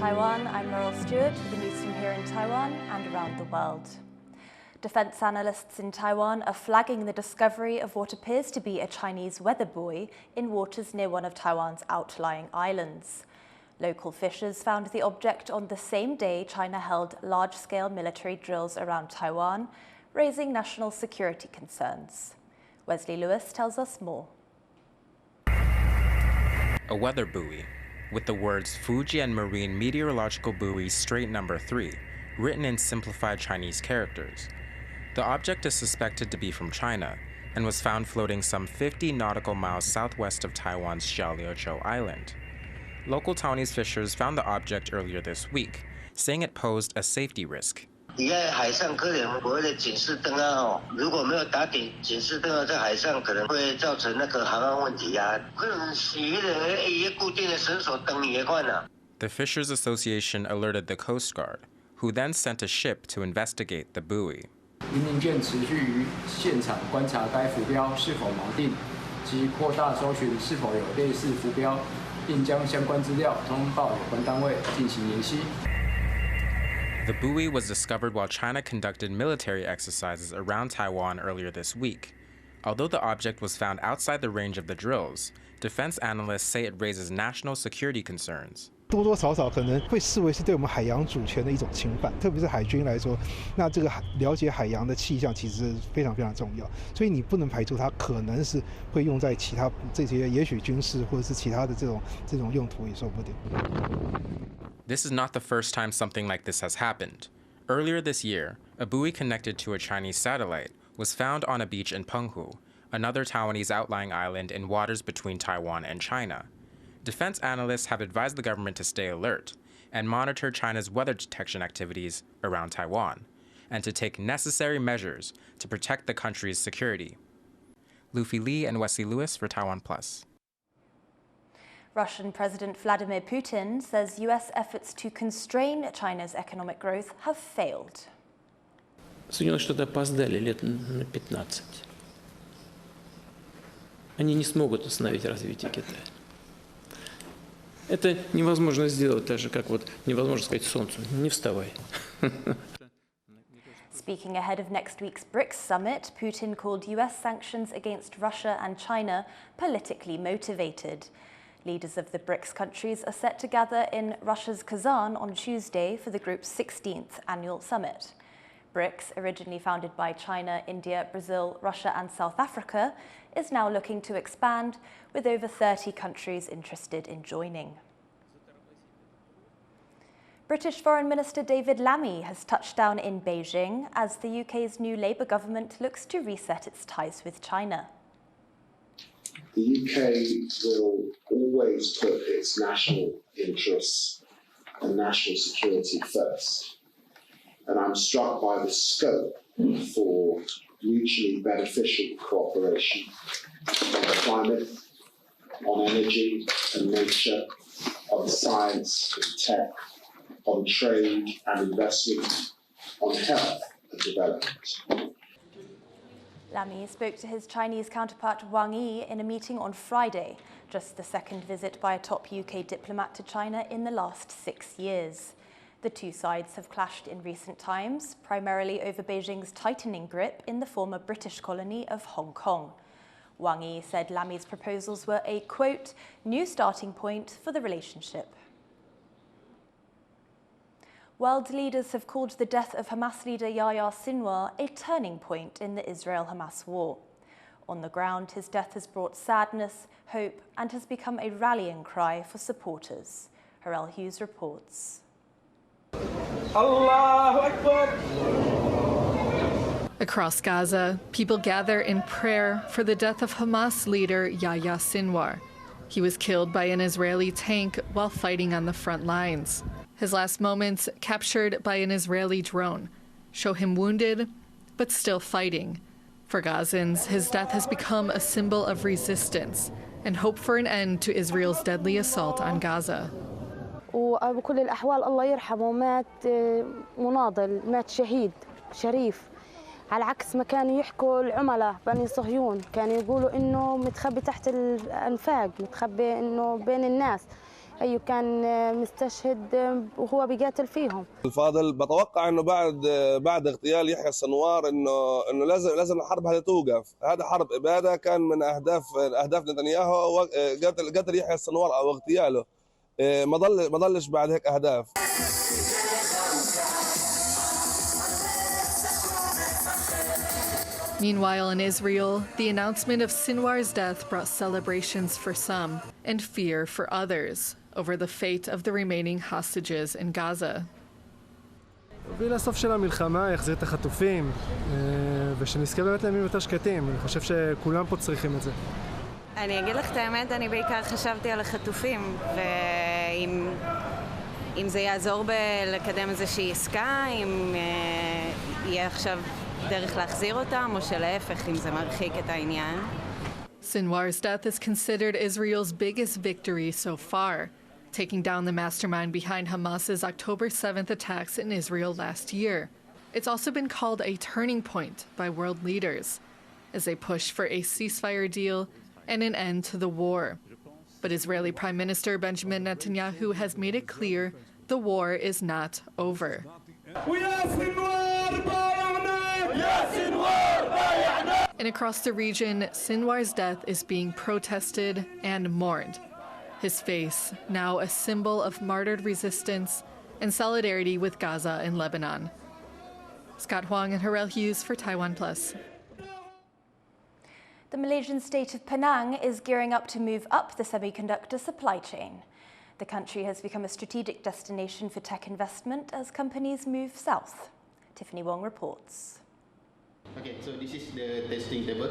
Taiwan, I'm Laurel Stewart with the news from here in Taiwan and around the world. Defense analysts in Taiwan are flagging the discovery of what appears to be a Chinese weather buoy in waters near one of Taiwan's outlying islands. Local fishers found the object on the same day China held large-scale military drills around Taiwan, raising national security concerns. Wesley Lewis tells us more. A weather buoy, with the words Fujian Marine Meteorological Buoy Strait No. 3 written in simplified Chinese characters. The object is suspected to be from China and was found floating some 50 nautical miles southwest of Taiwan's Xiaoliuqiu Island. Local Taiwanese fishers found the object earlier this week, saying it posed a safety risk. The Fishers Association alerted the Coast Guard, who then sent a ship to investigate the buoy. 云林舰持续于现场观察该浮标是否锚定，及扩大搜寻是否有类似浮标，并将相关资料通报有关单位进行联系。 The buoy was discovered while China conducted military exercises around Taiwan earlier this week. Although the object was found outside the range of the drills, defense analysts say it raises national security concerns. 多多少少可能会视为是对我们海洋主权的一种侵犯，特别是海军来说，那这个了解海洋的气象其实非常非常重要，所以你不能排除它可能是会用在其他这些，也许军事或者是其他的这种用途也说不定。 This is not the first time something like this has happened. Earlier this year, a buoy connected to a Chinese satellite was found on a beach in Penghu, another Taiwanese outlying island in waters between Taiwan and China. Defense analysts have advised the government to stay alert and monitor China's weather detection activities around Taiwan, and to take necessary measures to protect the country's security. Luffy Lee and Wesley Lewis for TaiwanPlus. Russian President Vladimir Putin says US efforts to constrain China's economic growth have failed. Соединенные Штаты опоздали лет на 15. Они не смогут остановить развитие Китая. Это невозможно сделать, даже как вот невозможно сказать солнцу, не вставай. Speaking ahead of next week's BRICS summit, Putin called US sanctions against Russia and China politically motivated. Leaders of the BRICS countries are set to gather in Russia's Kazan on Tuesday for the group's 16th annual summit. BRICS, originally founded by China, India, Brazil, Russia and South Africa, is now looking to expand, with over 30 countries interested in joining. British Foreign Minister David Lammy has touched down in Beijing as the UK's new Labour government looks to reset its ties with China. The UK will always put its national interests and national security first. And I'm struck by the scope for mutually beneficial cooperation on climate, on energy and nature, on science and tech, on trade and investment, on health and development. Lammy spoke to his Chinese counterpart Wang Yi in a meeting on Friday, just the second visit by a top UK diplomat to China in the last 6 years. The two sides have clashed in recent times, primarily over Beijing's tightening grip in the former British colony of Hong Kong. Wang Yi said Lammy's proposals were a, quote, new starting point for the relationship. World leaders have called the death of Hamas leader Yahya Sinwar a turning point in the Israel-Hamas war. On the ground, his death has brought sadness, hope, and has become a rallying cry for supporters. Laurel Hughes reports. Allahu Akbar. Across Gaza, people gather in prayer for the death of Hamas leader Yahya Sinwar. He was killed by an Israeli tank while fighting on the front lines. His last moments, captured by an Israeli drone, show him wounded, but still fighting. For Gazans, his death has become a symbol of resistance and hope for an end to Israel's deadly assault on Gaza. وبكل الأحوال الله يرحمه مات مناضل مات شهيد شريف على عكس ما كانوا يحكوا العملاء بني صهيون كانوا يقولوا إنه متخبي تحت الأنفاق متخبي إنه بين الناس أيوة كان مستشهد وهو بيقاتل فيهم. الفاضل بتوقع انه بعد اغتيال يحيى السنوار انه لازم الحرب هذه توقف. هذا حرب اباده كان من اهداف نتنياهو قتل يحيى السنوار او اغتياله. ما ضلش بعد هيك اهداف. Meanwhile, in Israel, the announcement of Sinwar's death brought celebrations for some and fear for others over the fate of the remaining hostages in Gaza. הוביל לסוף של המלחמה, יחזיר את החטופים, ושנזכה באמת לימים יותר שקטים. אני חושב שכולם פה צריכים את זה. אני אגיד לך את האמת, אני בעיקר חשבתי על החטופים, ואם זה יעזור בלקדם איזושהי עסקה, אם יהיה עכשיו דרך להחזיר אותם, או שלהפך, אם זה מרחיק את העניין. Sinwar's death is considered Israel's biggest victory so far, taking down the mastermind behind Hamas's October 7th attacks in Israel last year. It's also been called a turning point by world leaders as they push for a ceasefire deal and an end to the war. But Israeli Prime Minister Benjamin Netanyahu has made it clear the war is not over. And across the region, Sinwar's death is being protested and mourned. His face, now a symbol of martyred resistance and solidarity with Gaza and Lebanon. Scott Huang and Laurel Hughes for TaiwanPlus. The Malaysian state of Penang is gearing up to move up the semiconductor supply chain. The country has become a strategic destination for tech investment as companies move south. Tiffany Wong reports. Okay, so this is the testing table.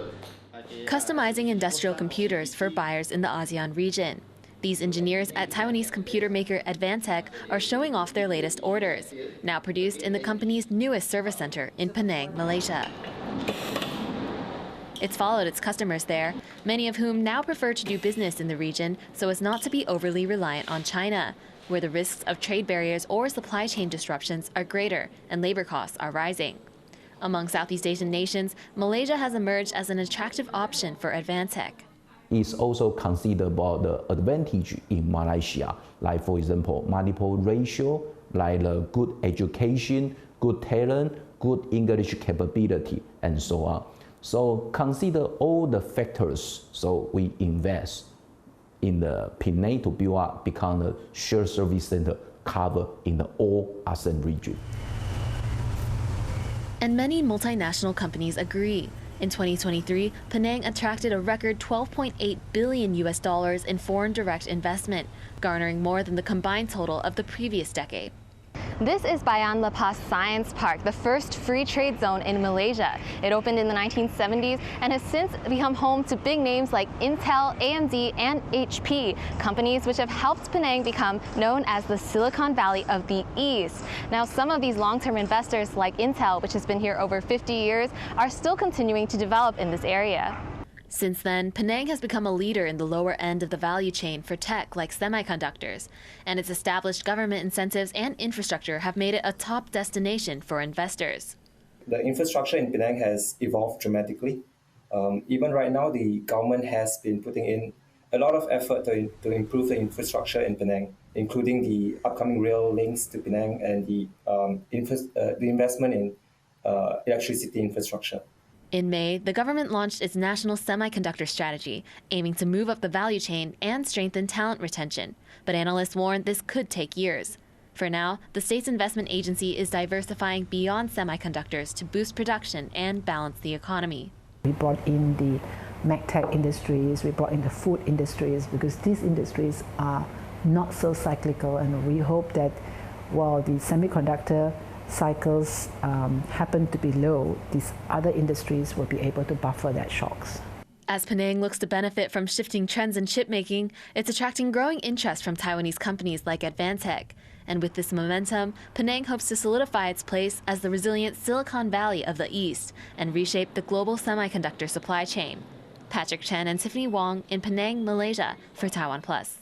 Customizing industrial computers for buyers in the ASEAN region. These engineers at Taiwanese computer maker Advantech are showing off their latest orders, now produced in the company's newest service center in Penang, Malaysia. It's followed its customers there, many of whom now prefer to do business in the region so as not to be overly reliant on China, where the risks of trade barriers or supply chain disruptions are greater and labor costs are rising. Among Southeast Asian nations, Malaysia has emerged as an attractive option for Advantech. It's also considered about the advantage in Malaysia, like for example, multiple ratio, like the good education, good talent, good English capability, and so on. So consider all the factors, so we invest in the Penang to build up, become the shared service center cover in the all ASEAN region. And many multinational companies agree. In 2023, Penang attracted a record $12.8 billion in foreign direct investment, garnering more than the combined total of the previous decade. This is Bayan Lepas Science Park, the first free trade zone in Malaysia. It opened in the 1970s and has since become home to big names like Intel, AMD, and HP, companies which have helped Penang become known as the Silicon Valley of the East. Now, some of these long-term investors like Intel, which has been here over 50 years, are still continuing to develop in this area. Since then, Penang has become a leader in the lower end of the value chain for tech like semiconductors, and its established government incentives and infrastructure have made it a top destination for investors. The infrastructure in Penang has evolved dramatically. Even right now, the government has been putting in a lot of effort to improve the infrastructure in Penang, including the upcoming rail links to Penang and the investment in electricity infrastructure. In May, the government launched its national semiconductor strategy, aiming to move up the value chain and strengthen talent retention. But analysts warn this could take years. For now, the state's investment agency is diversifying beyond semiconductors to boost production and balance the economy. We brought in the MedTech industries, we brought in the food industries, because these industries are not so cyclical, and we hope that while the semiconductor cycles happen to be low, these other industries will be able to buffer that shocks. As Penang looks to benefit from shifting trends in chipmaking, it's attracting growing interest from Taiwanese companies like Advantech. And with this momentum, Penang hopes to solidify its place as the resilient Silicon Valley of the East and reshape the global semiconductor supply chain. Patrick Chen and Tiffany Wong in Penang, Malaysia for TaiwanPlus.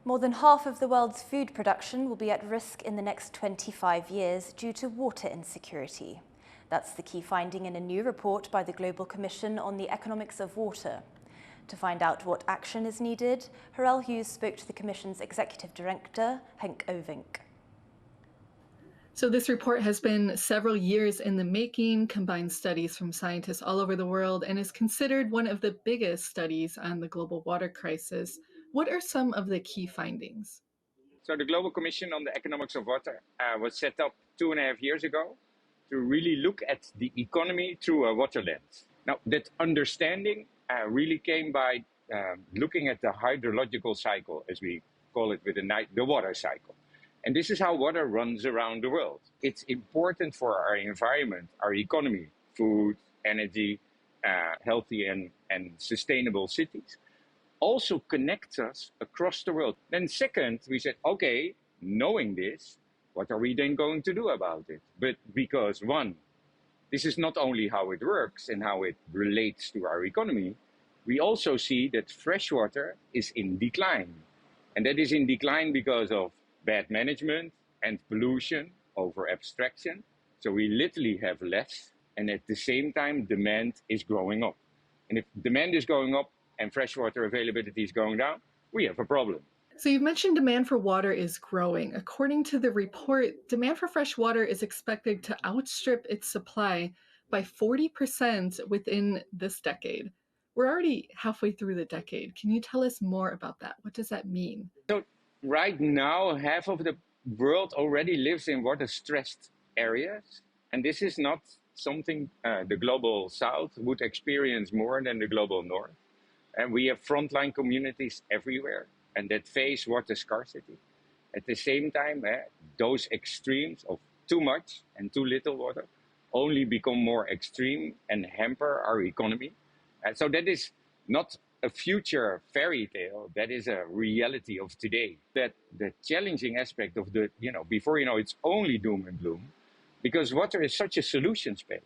More than half of the world's food production will be at risk in the next 25 years due to water insecurity. That's the key finding in a new report by the Global Commission on the Economics of Water. To find out what action is needed, Laurel Hughes spoke to the Commission's Executive Director, Henk Ovink. So this report has been several years in the making, combines studies from scientists all over the world, and is considered one of the biggest studies on the global water crisis. What are some of the key findings? So the Global Commission on the Economics of Water was set up 2.5 years ago to really look at the economy through a water lens. Now, that understanding really came by looking at the hydrological cycle, as we call it with the water cycle. And this is how water runs around the world. It's important for our environment, our economy, food, energy, healthy and sustainable cities. Also connects us across the world. Then second, we said, okay, knowing this, what are we then going to do about it? But because one, this is not only how it works and how it relates to our economy, we also see that freshwater is in decline. And that is in decline because of bad management and pollution over abstraction. So we literally have less, and at the same time, demand is growing up. And if demand is going up and freshwater availability is going down, we have a problem. So you've mentioned demand for water is growing. According to the report, demand for fresh water is expected to outstrip its supply by 40% within this decade. We're already halfway through the decade. Can you tell us more about that? What does that mean? So right now, half of the world already lives in water-stressed areas. And this is not something the global south would experience more than the global north. And we have frontline communities everywhere and that face water scarcity. At the same time, those extremes of too much and too little water only become more extreme and hamper our economy. And so that is not a future fairy tale, that is a reality of today. That the challenging aspect of the, before it's only doom and gloom, because water is such a solution space.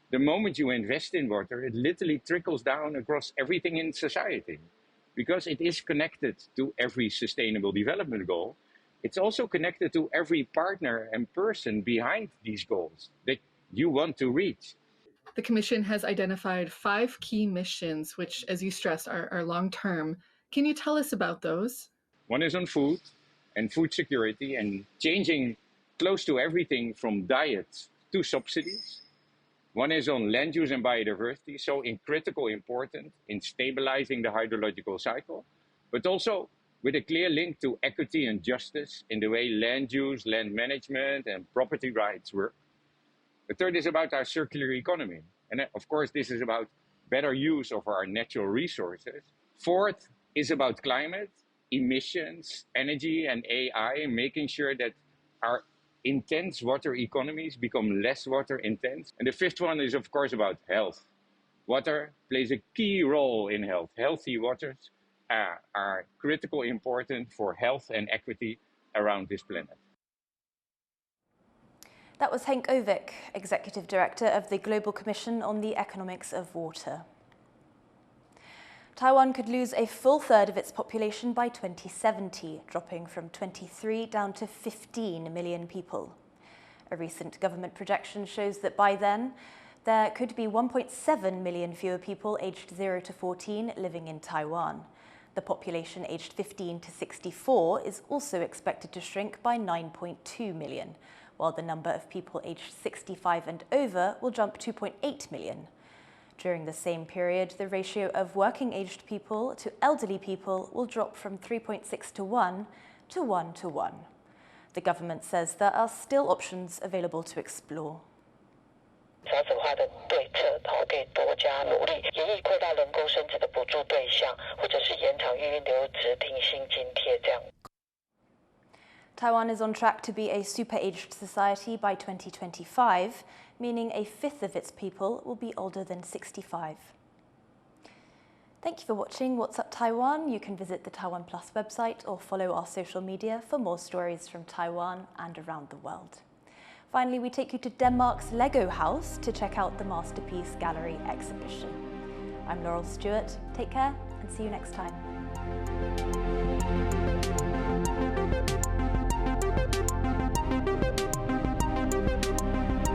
The moment you invest in water, it literally trickles down across everything in society. Because it is connected to every sustainable development goal, it's also connected to every partner and person behind these goals that you want to reach. The Commission has identified 5 key missions, which, as you stressed, are long-term. Can you tell us about those? One is on food and food security and changing close to everything from diets to subsidies. One is on land use and biodiversity, so critical important in stabilizing the hydrological cycle, but also with a clear link to equity and justice in the way land use, land management, and property rights work. The third is about our circular economy. And of course, this is about better use of our natural resources. Fourth is about climate, emissions, energy, and AI, making sure that our intense water economies become less water intense. And the fifth one is, of course, about health. Water plays a key role in health. Healthy waters are critically important for health and equity around this planet. That was Henk Ovink, Executive Director of the Global Commission on the Economics of Water. Taiwan could lose a full third of its population by 2070, dropping from 23 down to 15 million people. A recent government projection shows that by then, there could be 1.7 million fewer people aged 0 to 14 living in Taiwan. The population aged 15 to 64 is also expected to shrink by 9.2 million, while the number of people aged 65 and over will jump 2.8 million. During the same period, the ratio of working-aged people to elderly people will drop from 3.6 to 1 to 1 to 1. The government says there are still options available to explore. Taiwan is on track to be a super-aged society by 2025, meaning a fifth of its people will be older than 65. Thank you for watching What's Up Taiwan. You can visit the TaiwanPlus website or follow our social media for more stories from Taiwan and around the world. Finally, we take you to Denmark's Lego house to check out the Masterpiece Gallery exhibition. I'm Laurel Stewart. Take care and see you next time.